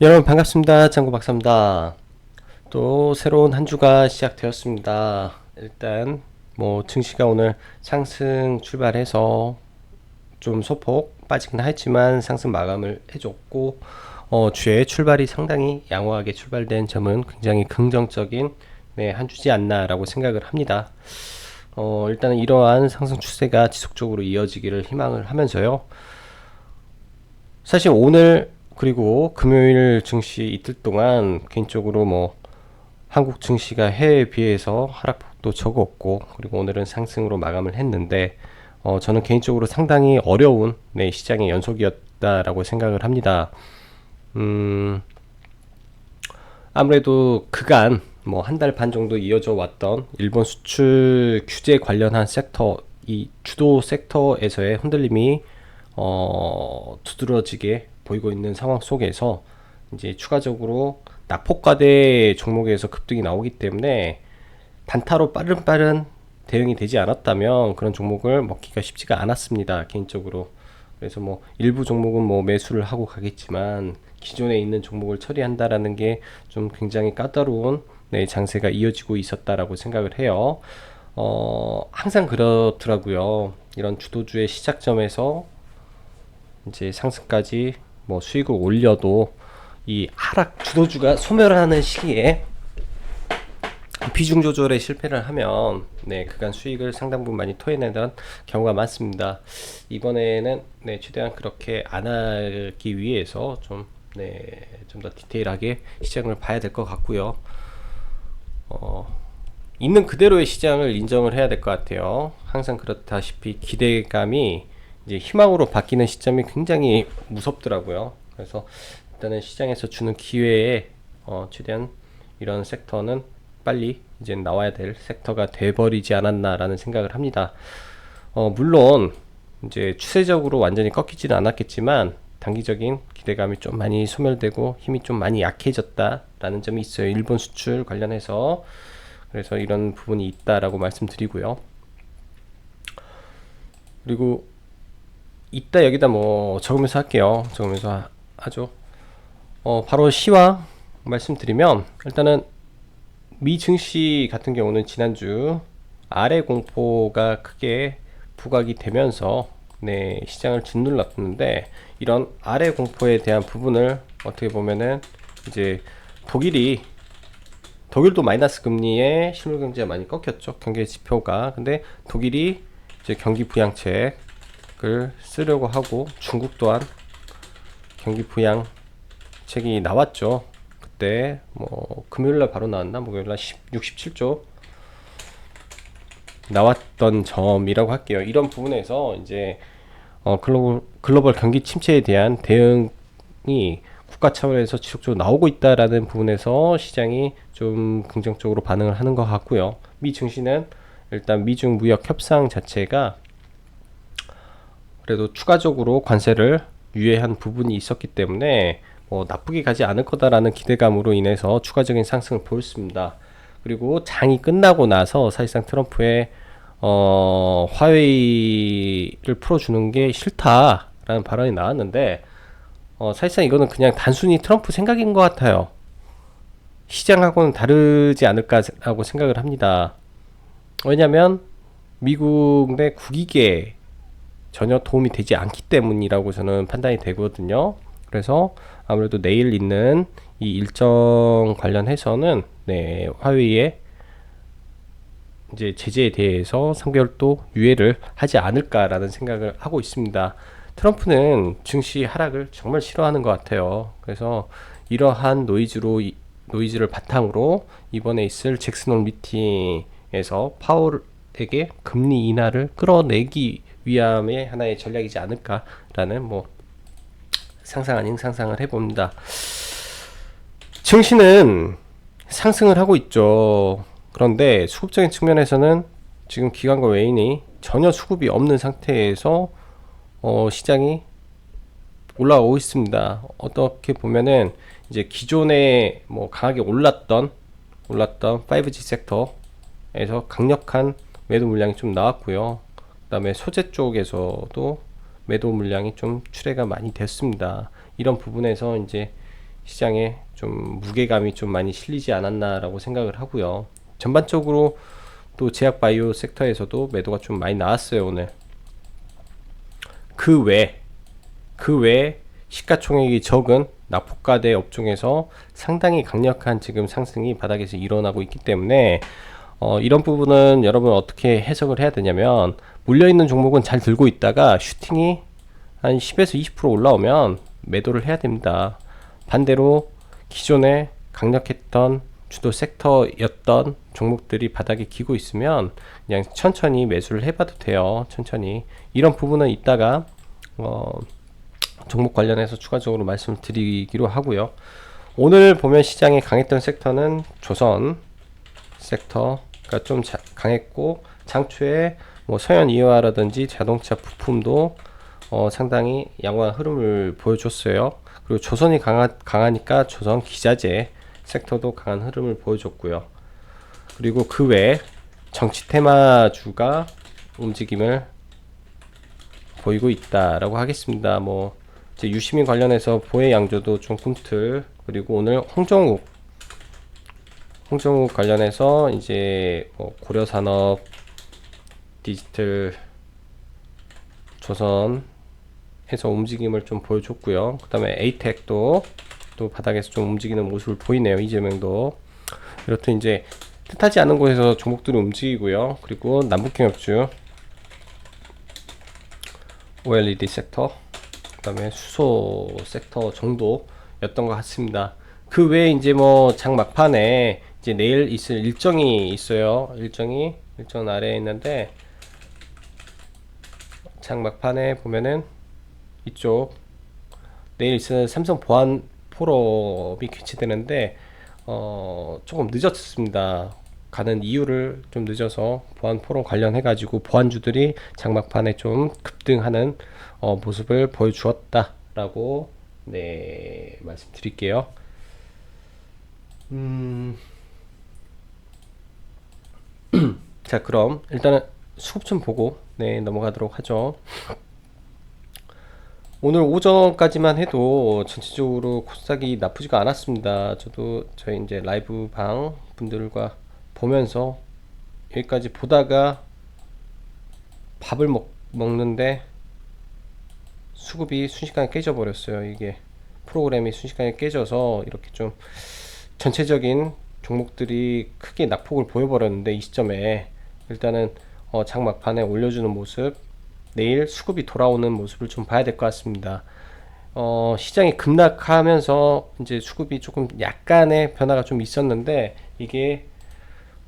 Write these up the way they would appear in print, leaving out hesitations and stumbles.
여러분 반갑습니다. 짱구 박사입니다. 또 새로운 한 주가 시작되었습니다. 일단 뭐 증시가 오늘 상승 출발해서 좀 소폭 빠지긴 했지만 상승 마감을 해줬고 주의 출발이 상당히 양호하게 출발된 점은 굉장히 긍정적인 한 주지 않나라고 생각을 합니다. 일단은 이러한 상승 추세가 지속적으로 이어지기를 희망을 하면서요. 사실 오늘 그리고 금요일 증시 이틀 동안 개인적으로 뭐 한국 증시가 해외에 비해서 하락폭도 적었고, 그리고 오늘은 상승으로 마감을 했는데 저는 개인적으로 상당히 어려운 시장의 연속이었다라고 생각을 합니다. 아무래도 그간 뭐 한 달 반 정도 이어져 왔던 일본 수출 규제 관련한 섹터, 이 주도 섹터에서의 흔들림이 두드러지게 보이고 있는 상황 속에서 이제 추가적으로 낙폭과대 종목에서 급등이 나오기 때문에 단타로 빠른 대응이 되지 않았다면 그런 종목을 먹기가 쉽지가 않았습니다, 개인적으로. 그래서 뭐 일부 종목은 뭐 매수를 하고 가겠지만 기존에 있는 종목을 처리한다라는 게 좀 굉장히 까다로운 장세가 이어지고 있었다라고 생각을 해요. 항상 그렇더라고요. 이런 주도주의 시작점에서 이제 상승까지 뭐 수익을 올려도 이 하락 주도주가 소멸하는 시기에 비중 조절에 실패를 하면 그간 수익을 상당 부분 많이 토해내던 경우가 많습니다. 이번에는 최대한 그렇게 안 하기 위해서 좀 더 디테일하게 시장을 봐야 될 것 같고요. 있는 그대로의 시장을 인정을 해야 될 것 같아요. 항상 그렇다시피 기대감이 이제 희망으로 바뀌는 시점이 굉장히 무섭더라고요. 그래서 일단은 시장에서 주는 기회에 최대한 이런 섹터는 빨리 이제 나와야 될 섹터가 돼버리지 않았나라는 생각을 합니다. 물론 이제 추세적으로 완전히 꺾이지는 않았겠지만 단기적인 기대감이 좀 많이 소멸되고 힘이 좀 많이 약해졌다라는 점이 있어요. 일본 수출 관련해서. 그래서 이런 부분이 있다라고 말씀드리고요. 그리고 이따 여기다 뭐 적으면서 할게요. 적으면서 하죠. 바로 시황 말씀드리면, 일단은 미 증시 같은 경우는 지난주 아래 공포가 크게 부각이 되면서 시장을 짓눌렀는데, 이런 아래 공포에 대한 부분을 어떻게 보면은 이제 독일도 마이너스 금리에 실물 경제가 많이 꺾였죠. 경제 지표가. 근데 독일이 이제 경기 부양책을 쓰려고 하고, 중국 또한 경기 부양책이 나왔죠. 그때 뭐 금요일날 바로 나왔나, 목요일날 67조 나왔던 점이라고 할게요. 이런 부분에서 이제 글로벌 경기 침체에 대한 대응이 국가 차원에서 지속적으로 나오고 있다라는 부분에서 시장이 좀 긍정적으로 반응을 하는 것 같고요. 미 증시는 일단 미중 무역 협상 자체가 그래도 추가적으로 관세를 유예한 부분이 있었기 때문에 뭐 나쁘게 가지 않을 거다라는 기대감으로 인해서 추가적인 상승을 보였습니다. 그리고 장이 끝나고 나서 사실상 트럼프의 화웨이를 풀어주는 게 싫다라는 발언이 나왔는데, 사실상 이거는 그냥 단순히 트럼프 생각인 것 같아요. 시장하고는 다르지 않을까라고 생각을 합니다. 왜냐하면 미국 내 국익에 전혀 도움이 되지 않기 때문이라고 저는 판단이 되거든요. 그래서 아무래도 내일 있는 이 일정 관련해서는 화웨이의 이제 제재에 대해서 3개월 또 유예를 하지 않을까라는 생각을 하고 있습니다. 트럼프는 증시 하락을 정말 싫어하는 것 같아요. 그래서 이러한 노이즈를 바탕으로 이번에 있을 잭슨홀 미팅에서 파월에게 금리 인하를 끌어내기 위함의 하나의 전략이지 않을까라는 뭐 상상 아닌 상상을 해봅니다. 증시는 상승을 하고 있죠. 그런데 수급적인 측면에서는 지금 기관과 외인이 전혀 수급이 없는 상태에서 시장이 올라오고 있습니다. 어떻게 보면은 이제 기존에 뭐 강하게 올랐던 5G 섹터에서 강력한 매도 물량이 좀 나왔고요. 그 다음에 소재 쪽에서도 매도 물량이 좀 출회가 많이 됐습니다. 이런 부분에서 이제 시장에 좀 무게감이 좀 많이 실리지 않았나라고 생각을 하고요. 전반적으로 또 제약바이오 섹터에서도 매도가 좀 많이 나왔어요 오늘. 그 외, 그 외에 시가총액이 적은 납포가대 업종에서 상당히 강력한 지금 상승이 바닥에서 일어나고 있기 때문에 이런 부분은 여러분 어떻게 해석을 해야 되냐면, 물려있는 종목은 잘 들고 있다가 슈팅이 한 10에서 20% 올라오면 매도를 해야 됩니다. 반대로 기존에 강력했던 주도 섹터였던 종목들이 바닥에 기고 있으면 그냥 천천히 매수를 해봐도 돼요. 천천히. 이런 부분은 이따가 종목 관련해서 추가적으로 말씀드리기로 하고요. 오늘 보면 시장에 강했던 섹터는 조선 섹터가 좀 강했고, 장초에 뭐 서현 이화라든지 자동차 부품도 상당히 양호한 흐름을 보여줬어요. 그리고 조선이 강하니까 조선 기자재 섹터도 강한 흐름을 보여줬고요. 그리고 그 외에 정치 테마주가 움직임을 보이고 있다라고 하겠습니다. 뭐 이제 유시민 관련해서 보혜 양조도 좀 꿈틀, 그리고 오늘 홍정욱 관련해서 이제 뭐 고려산업, 디지털, 조선 해서 움직임을 좀 보여줬고요. 그 다음에 에이텍도 또 바닥에서 좀 움직이는 모습을 보이네요. 이재명도. 이렇듯 이제 뜻하지 않은 곳에서 종목들이 움직이고요. 그리고 남북경협주, OLED 섹터, 그 다음에 수소 섹터 정도였던 것 같습니다. 그 외에 이제 뭐 장 막판에 이제 내일 있을 일정이 있어요. 일정 아래에 있는데, 장 막판에 보면은 이쪽 내일 있을 삼성 보안 포럼이 개최되는데 조금 늦었습니다. 가는 이유를 좀 늦어서 보안 포럼 관련해 가지고 보안주들이 장막판에 좀 급등하는 모습을 보여주었다라고 네 말씀드릴게요. 자, 그럼 일단은 수급 좀 보고 네 넘어가도록 하죠. 오늘 오전까지만 해도 전체적으로 코스닥이 나쁘지가 않았습니다. 저도 저희 이제 라이브 방 분들과 보면서 여기까지 보다가 밥을 먹는데 수급이 순식간에 깨져 버렸어요. 이게 프로그램이 순식간에 깨져서 이렇게 좀 전체적인 종목들이 크게 낙폭을 보여버렸는데, 이 시점에 일단은 장막판에 올려주는 모습, 내일 수급이 돌아오는 모습을 좀 봐야 될 것 같습니다. 시장이 급락하면서 이제 수급이 조금 약간의 변화가 좀 있었는데, 이게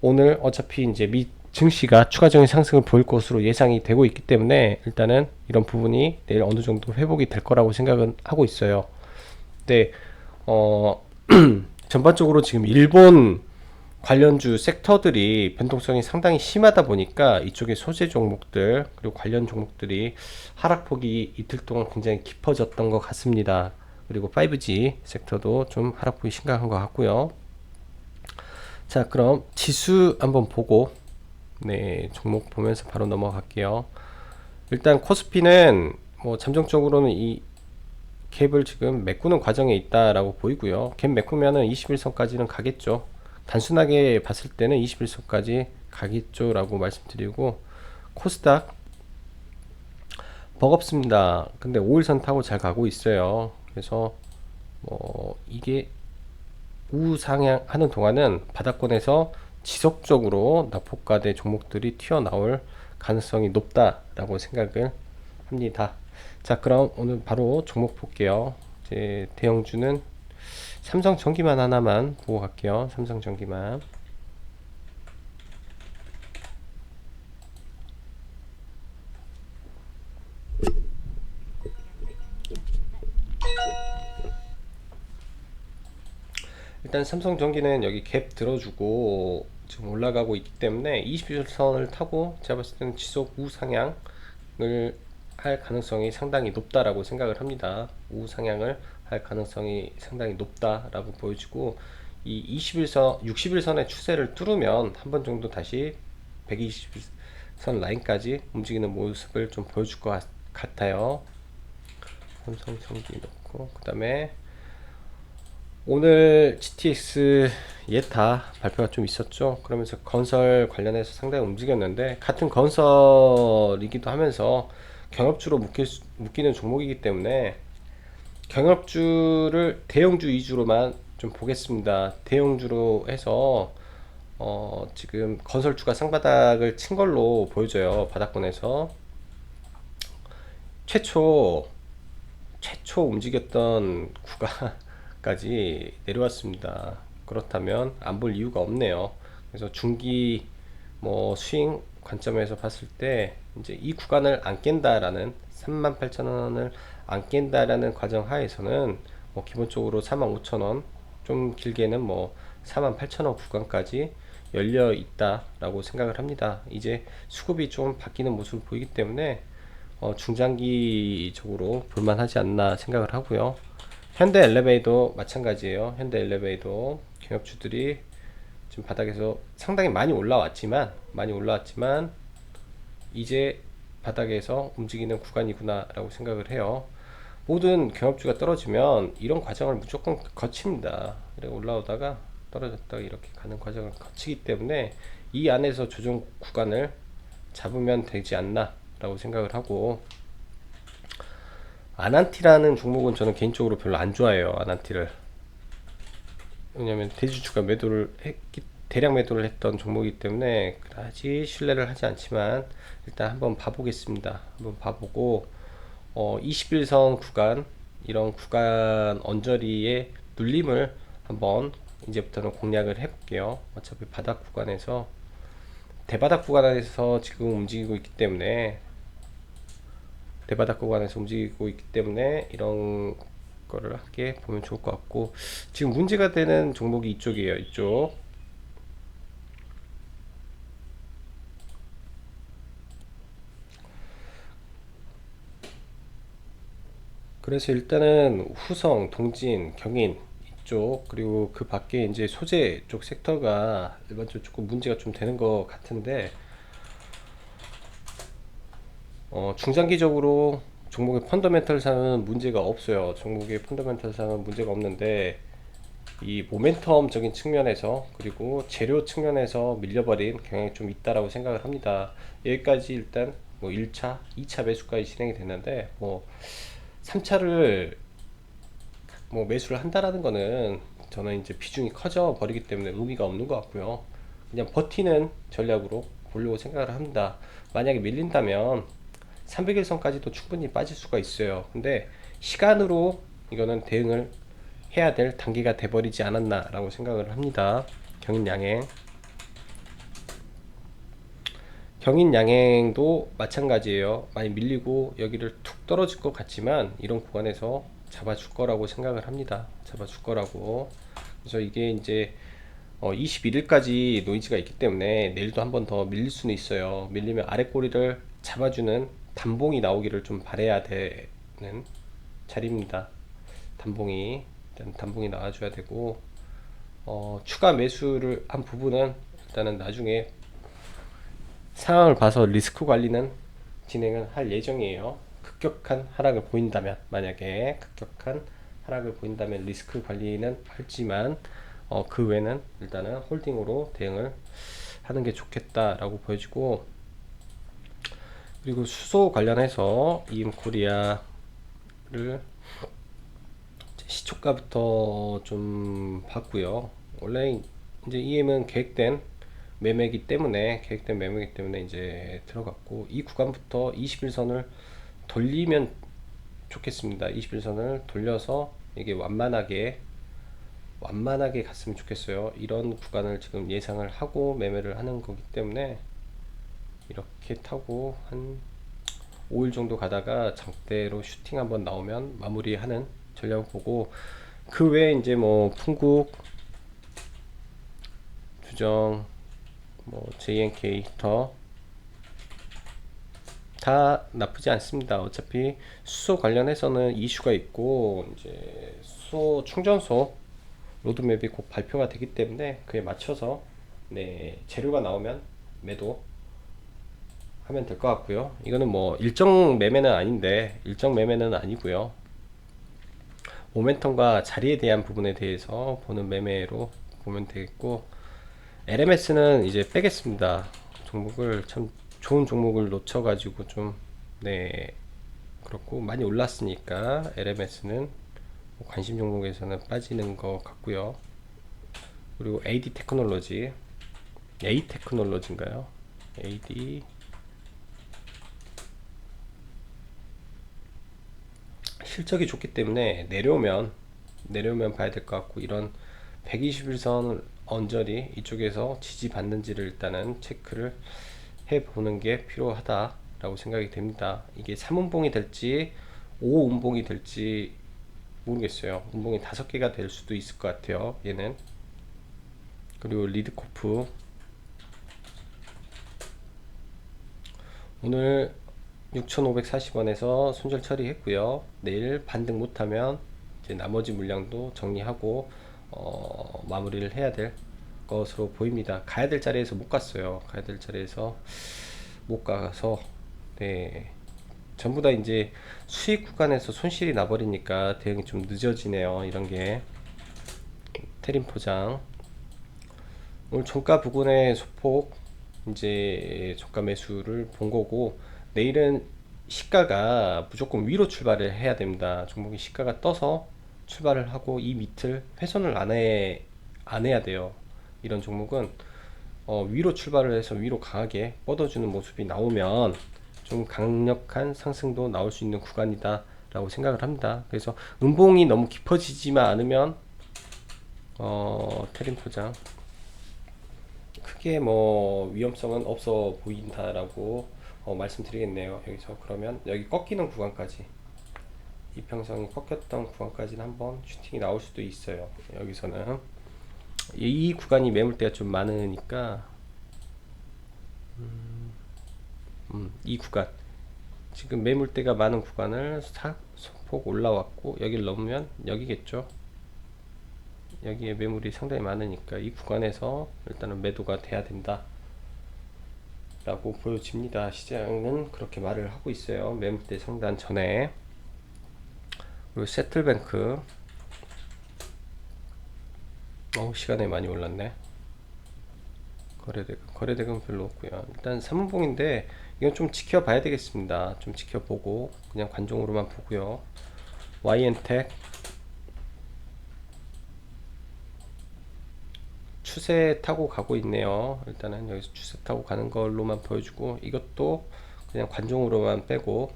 오늘 어차피 이제 미 증시가 추가적인 상승을 보일 것으로 예상이 되고 있기 때문에 일단은 이런 부분이 내일 어느 정도 회복이 될 거라고 생각은 하고 있어요. 근데 전반적으로 지금 일본 관련주 섹터들이 변동성이 상당히 심하다 보니까 이쪽의 소재 종목들 그리고 관련 종목들이 하락폭이 이틀 동안 굉장히 깊어졌던 것 같습니다. 그리고 5G 섹터도 좀 하락폭이 심각한 것 같고요. 자, 그럼 지수 한번 보고 네 종목 보면서 바로 넘어갈게요. 일단 코스피는 뭐 잠정적으로는 이 갭을 지금 메꾸는 과정에 있다라고 보이고요. 갭 메꾸면은 21선까지는 가겠죠. 단순하게 봤을 때는 21선까지 가겠죠 라고 말씀드리고, 코스닥 버겁습니다. 근데 5일선 타고 잘 가고 있어요. 그래서 이게 우상향 하는 동안은 바닥권에서 지속적으로 낙폭과대 종목들이 튀어나올 가능성이 높다라고 생각을 합니다. 자, 그럼 오늘 바로 종목 볼게요. 이제 대형주는 삼성전기만 하나만 보고 갈게요. 삼성전기만. 일단 삼성전기는 여기 갭 들어주고 지금 올라가고 있기 때문에 21선을 타고 제가 봤을 때는 지속 우상향을 할 가능성이 상당히 높다라고 생각을 합니다. 우상향을 할 가능성이 상당히 높다라고 보여지고, 이 21선, 61선의 추세를 뚫으면 한 번 정도 다시 120선 라인까지 움직이는 모습을 좀 보여줄 것 같아요. 삼성전기 넣고, 그 다음에 오늘 GTX 예타 발표가 좀 있었죠. 그러면서 건설 관련해서 상당히 움직였는데, 같은 건설이기도 하면서 경업주로 묶이는 종목이기 때문에 경업주를 대형주 위주로만 좀 보겠습니다. 대형주로 해서 지금 건설주가 쌍바닥을 친 걸로 보여져요. 바닥권에서 최초 움직였던 구간까지 내려왔습니다. 그렇다면 안 볼 이유가 없네요. 그래서 중기 뭐 수익 관점에서 봤을 때 이제 이 구간을 안 깬다라는 38,000원을 안 깬다라는 과정 하에서는 뭐 기본적으로 45,000원, 좀 길게는 뭐 48,000원 구간까지 열려 있다라고 생각을 합니다. 이제 수급이 좀 바뀌는 모습을 보이기 때문에 중장기적으로 볼만하지 않나 생각을 하고요. 현대 엘리베이도 마찬가지예요. 현대 엘리베이도 경업주들이 지금 바닥에서 상당히 많이 올라왔지만 이제 바닥에서 움직이는 구간이구나 라고 생각을 해요. 모든 경업주가 떨어지면 이런 과정을 무조건 거칩니다. 그리고 올라오다가 떨어졌다가 이렇게 가는 과정을 거치기 때문에 이 안에서 조정 구간을 잡으면 되지 않나 라고 생각을 하고, 아난티라는 종목은 저는 개인적으로 별로 안 좋아해요. 아난티를. 왜냐면 대주주가 대량 매도를 했던 종목이기 때문에 그다지 신뢰를 하지 않지만 일단 한번 봐보겠습니다. 한번 봐보고 21선 구간, 이런 구간 언저리의 눌림을 한번 이제부터는 공략을 해볼게요. 어차피 바닥 구간에서 대바닥 구간에서 지금 움직이고 있기 때문에 이런 거를 함께 보면 좋을 것 같고, 지금 문제가 되는 종목이 이쪽이에요. 이쪽. 그래서 일단은 후성, 동진, 경인 이쪽, 그리고 그 밖에 이제 소재 쪽 섹터가 일반적으로 조금 문제가 좀 되는 것 같은데, 중장기적으로 종목의 펀더멘털상은 문제가 없어요. 종목의 펀더멘털상은 문제가 없는데, 이 모멘텀적인 측면에서 그리고 재료 측면에서 밀려버린 경향이 좀 있다라고 생각을 합니다. 여기까지 일단 뭐 1차, 2차 매수까지 진행이 됐는데, 뭐 3차를 뭐 매수를 한다라는 거는 저는 이제 비중이 커져 버리기 때문에 의미가 없는 것 같고요. 그냥 버티는 전략으로 보려고 생각을 합니다. 만약에 밀린다면 300일선까지도 충분히 빠질 수가 있어요. 근데 시간으로 이거는 대응을 해야 될 단계가 돼버리지 않았나 라고 생각을 합니다. 경인 양행도 마찬가지예요. 많이 밀리고 여기를 툭 떨어질 것 같지만 이런 구간에서 잡아줄 거라고 생각을 합니다. 잡아줄 거라고. 그래서 이게 이제 21일까지 노이즈가 있기 때문에 내일도 한 번 더 밀릴 수는 있어요. 밀리면 아래 꼬리를 잡아주는 단봉이 나오기를 좀 바래야 되는 자리입니다. 일단 단봉이 나와줘야 되고, 추가 매수를 한 부분은 일단은 나중에 상황을 봐서 리스크 관리는 진행을 할 예정이에요. 만약에 급격한 하락을 보인다면 리스크 관리는 할지만, 그 외에는 일단은 홀딩으로 대응을 하는 게 좋겠다라고 보여지고, 그리고 수소 관련해서 이엠코리아를 시초가부터 좀 봤고요. 원래 이제 EM은 계획된 매매이기 때문에 이제 들어갔고, 이 구간부터 21선을 돌리면 좋겠습니다. 21선을 돌려서 이게 완만하게 갔으면 좋겠어요. 이런 구간을 지금 예상을 하고 매매를 하는 거기 때문에 이렇게 타고 한 5일 정도 가다가 장대로 슈팅 한번 나오면 마무리하는 전략을 보고, 그 외에 이제 뭐 풍국, 주정, 뭐 JNK 히터 다 나쁘지 않습니다. 어차피 수소 관련해서는 이슈가 있고 이제 수소 충전소 로드맵이 곧 발표가 되기 때문에 그에 맞춰서 재료가 나오면 매도 하면 될 것 같고요. 이거는 뭐 일정 매매는 아니고요. 모멘텀과 자리에 대한 부분에 대해서 보는 매매로 보면 되겠고, LMS는 이제 빼겠습니다. 종목을 참 좋은 종목을 놓쳐가지고 좀, 네, 그렇고 많이 올랐으니까 LMS는 관심 종목에서는 빠지는 것 같고요. 그리고 AD 테크놀로지, A 테크놀로지인가요? AD 실적이 좋기 때문에 내려오면 봐야 될 것 같고, 이런 121선 언저리 이쪽에서 지지받는지를 일단은 체크를 해보는 게 필요하다라고 생각이 됩니다. 이게 3운봉이 될지 5운봉이 될지 모르겠어요. 운봉이 5개가 될 수도 있을 것 같아요, 얘는. 그리고 리드코프 오늘 6,540원에서 손절 처리했고요. 내일 반등 못하면 이제 나머지 물량도 정리하고 마무리를 해야 될 것으로 보입니다. 가야 될 자리에서 못 갔어요. 가야 될 자리에서 못 가서, 네, 전부 다 이제 수익 구간에서 손실이 나버리니까 대응이 좀 늦어지네요. 이런 게 테림 포장 오늘 종가 부근의 소폭 이제 종가 매수를 본 거고, 내일은 시가가 무조건 위로 출발을 해야 됩니다. 종목이 시가가 떠서 출발을 하고 이 밑을 훼손을 안 해야 돼요. 이런 종목은 위로 출발을 해서 위로 강하게 뻗어주는 모습이 나오면 좀 강력한 상승도 나올 수 있는 구간이다 라고 생각을 합니다. 그래서 음봉이 너무 깊어지지만 않으면 테림 포장 크게 뭐 위험성은 없어 보인다라고 말씀드리겠네요. 여기서 그러면 여기 꺾이는 구간까지, 이평선이 꺾였던 구간까지는 한번 슈팅이 나올 수도 있어요. 여기서는 이 구간이 매물대가 좀 많으니까 이 구간 지금 매물대가 많은 구간을 소폭 올라왔고, 여기를 넘으면 여기겠죠. 여기에 매물이 상당히 많으니까 이 구간에서 일단은 매도가 돼야 된다 라고 보여집니다. 시장은 그렇게 말을 하고 있어요. 매물대 상단 전에. 그리고 세틀뱅크 시간에 많이 올랐네. 거래대금 별로 없고요. 일단 3분봉인데 이건 좀 지켜봐야 되겠습니다. 좀 지켜보고 그냥 관종으로만 보고요. YN텍 추세 타고 가고 있네요. 일단은 여기서 추세 타고 가는 걸로만 보여주고, 이것도 그냥 관종으로만 빼고,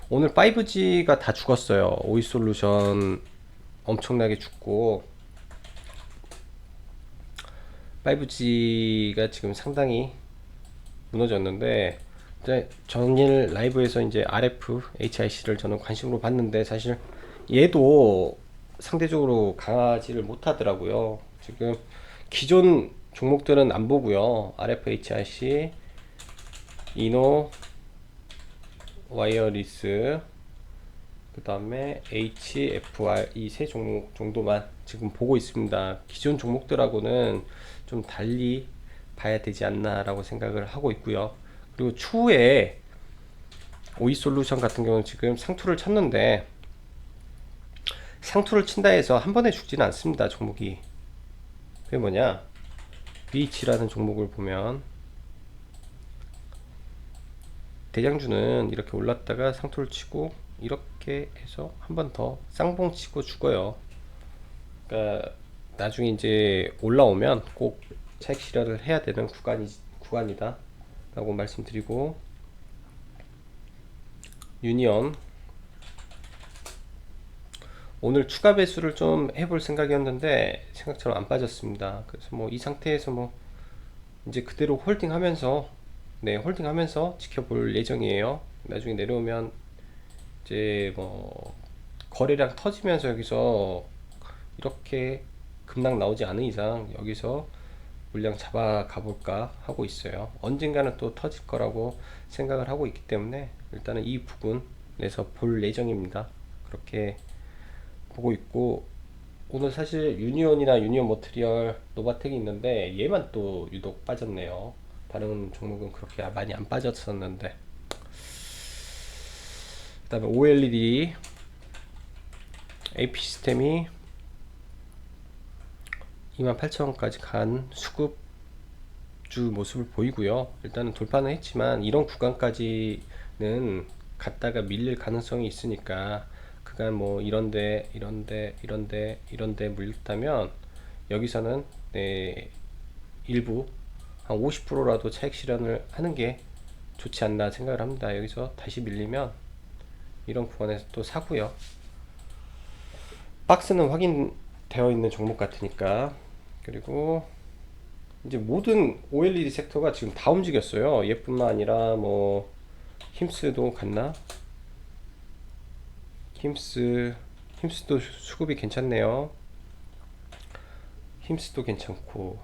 오늘 5G가 다 죽었어요. 오이솔루션 엄청나게 죽고, 5G가 지금 상당히 무너졌는데, 전일 라이브에서 이제 RF, HIC를 저는 관심으로 봤는데, 사실 얘도 상대적으로 강하지를 못하더라고요. 지금 기존 종목들은 안 보고요. RF, HIC, 이노, 와이어리스, 그 다음에 HFR 이 세 종목 정도만 지금 보고 있습니다. 기존 종목들하고는 좀 달리 봐야 되지 않나 라고 생각을 하고 있고요. 그리고 추후에 오이솔루션 같은 경우는 지금 상투를 쳤는데, 상투를 친다 해서 한 번에 죽지는 않습니다. 종목이. 그게 뭐냐, BH라는 종목을 보면 대장주는 이렇게 올랐다가 상투를 치고 이렇게 해서 한 번 더 쌍봉 치고 죽어요. 그러니까 나중에 이제 올라오면 꼭 차익 실현을 해야 되는 구간이다 라고 말씀드리고, 유니온 오늘 추가 배수를 좀 해볼 생각이었는데 생각처럼 안 빠졌습니다. 그래서 뭐 이 상태에서 뭐 이제 그대로 홀딩하면서, 네, 홀딩하면서 지켜볼 예정이에요. 나중에 내려오면 이제 뭐 거래량 터지면서 여기서 이렇게 급락 나오지 않은 이상 여기서 물량 잡아 가볼까 하고 있어요. 언젠가는 또 터질 거라고 생각을 하고 있기 때문에 일단은 이 부분에서 볼 예정입니다. 그렇게 보고 있고, 오늘 사실 유니온이나 유니온 머트리얼, 노바텍이 있는데 얘만 또 유독 빠졌네요. 다른 종목은 그렇게 많이 안 빠졌었는데. 그 다음에 OLED AP 시스템이 28,000원까지 간 수급주 모습을 보이고요. 일단은 돌파는 했지만 이런 구간까지는 갔다가 밀릴 가능성이 있으니까 그간 뭐 이런데 물렸다면 여기서는 네, 일부 한 50%라도 차익 실현을 하는 게 좋지 않나 생각을 합니다. 여기서 다시 밀리면 이런 구간에서 또 사고요. 박스는 확인되어 있는 종목 같으니까. 그리고 이제 모든 OLED 섹터가 지금 다 움직였어요. 얘뿐만 아니라 뭐 힘스도 갔나? 힘스도 수급이 괜찮네요. 힘스도 괜찮고,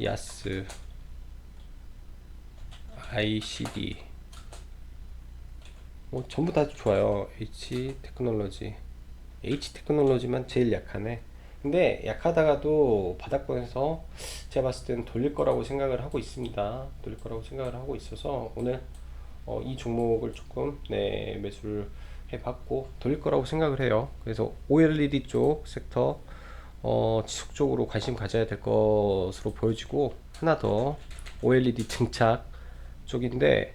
야스, ICD 뭐 전부 다 좋아요. H 테크놀로지만 제일 약하네. 근데 약하다가도 바닥권에서 제가 봤을 때는 돌릴 거라고 생각을 하고 있습니다. 돌릴 거라고 생각을 하고 있어서 오늘 이 종목을 조금 매수를 해봤고 돌릴 거라고 생각을 해요. 그래서 OLED 쪽 섹터 지속적으로 관심 가져야 될 것으로 보여지고, 하나 더 OLED 증착 쪽인데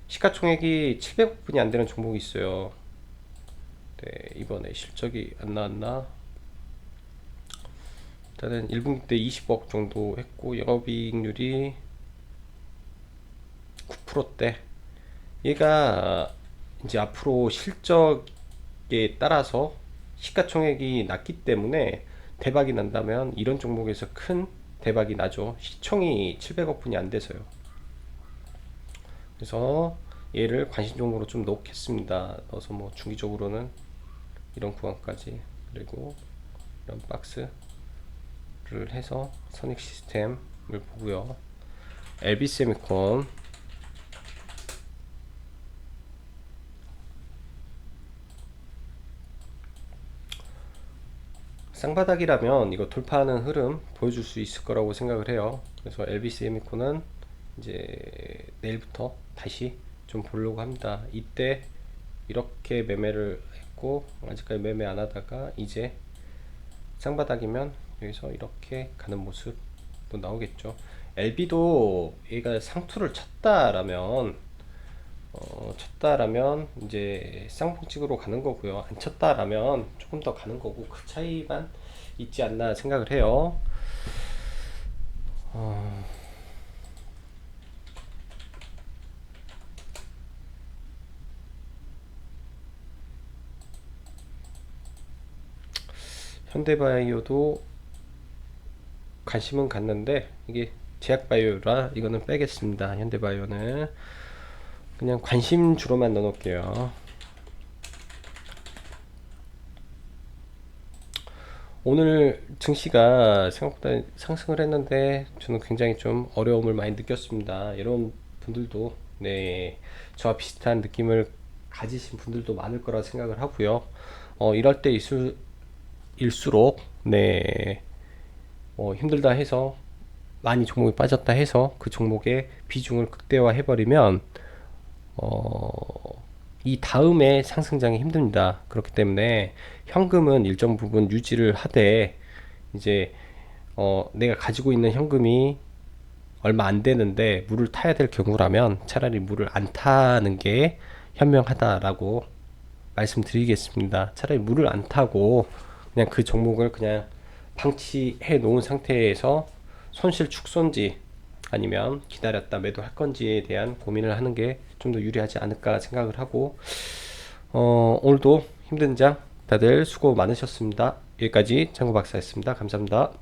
시가총액이 700억분이 안 되는 종목이 있어요. 네, 이번에 실적이 안 나왔나? 일단은 1분기 때 20억 정도 했고 영업이익률이 9%대. 얘가 이제 앞으로 실적에 따라서 시가총액이 낮기 때문에 대박이 난다면 이런 종목에서 큰 대박이 나죠. 시총이 700억분이 안 돼서요. 그래서 얘를 관심 종목으로 좀 넣겠습니다. 넣어서 뭐 중기적으로는 이런 구간까지, 그리고 이런 박스를 해서 선익 시스템을 보고요. LB세미콘 쌍바닥이라면 이거 돌파하는 흐름 보여줄 수 있을 거라고 생각을 해요. 그래서 LB세미콘은 이제 내일부터 다시 좀 보려고 합니다. 이때 이렇게 매매를 했고 아직까지 매매 안 하다가 이제 쌍바닥이면 여기서 이렇게 가는 모습도 나오겠죠. LB도 얘가 상투를 쳤다라면 이제 쌍봉찍으로 가는 거고요. 안 쳤다라면 조금 더 가는 거고, 그 차이만 있지 않나 생각을 해요. 현대바이오도 관심은 갔는데 이게 제약바이오라 이거는 빼겠습니다. 현대바이오는 그냥 관심주로만 넣어놓을게요. 오늘 증시가 생각보다 상승을 했는데 저는 굉장히 좀 어려움을 많이 느꼈습니다. 이런 분들도 저와 비슷한 느낌을 가지신 분들도 많을 거라 생각을 하고요. 이럴 때 일수록 힘들다 해서 많이 종목이 빠졌다 해서 그 종목의 비중을 극대화 해버리면 이 다음에 상승장이 힘듭니다. 그렇기 때문에 현금은 일정 부분 유지를 하되, 이제 내가 가지고 있는 현금이 얼마 안 되는데 물을 타야 될 경우라면 차라리 물을 안 타는 게 현명하다라고 말씀드리겠습니다. 차라리 물을 안 타고 그냥 그 종목을 그냥 방치해 놓은 상태에서 손실 축소인지 아니면 기다렸다 매도할 건지에 대한 고민을 하는 게 좀 더 유리하지 않을까 생각을 하고, 오늘도 힘든 장 다들 수고 많으셨습니다. 여기까지 장구 박사였습니다. 감사합니다.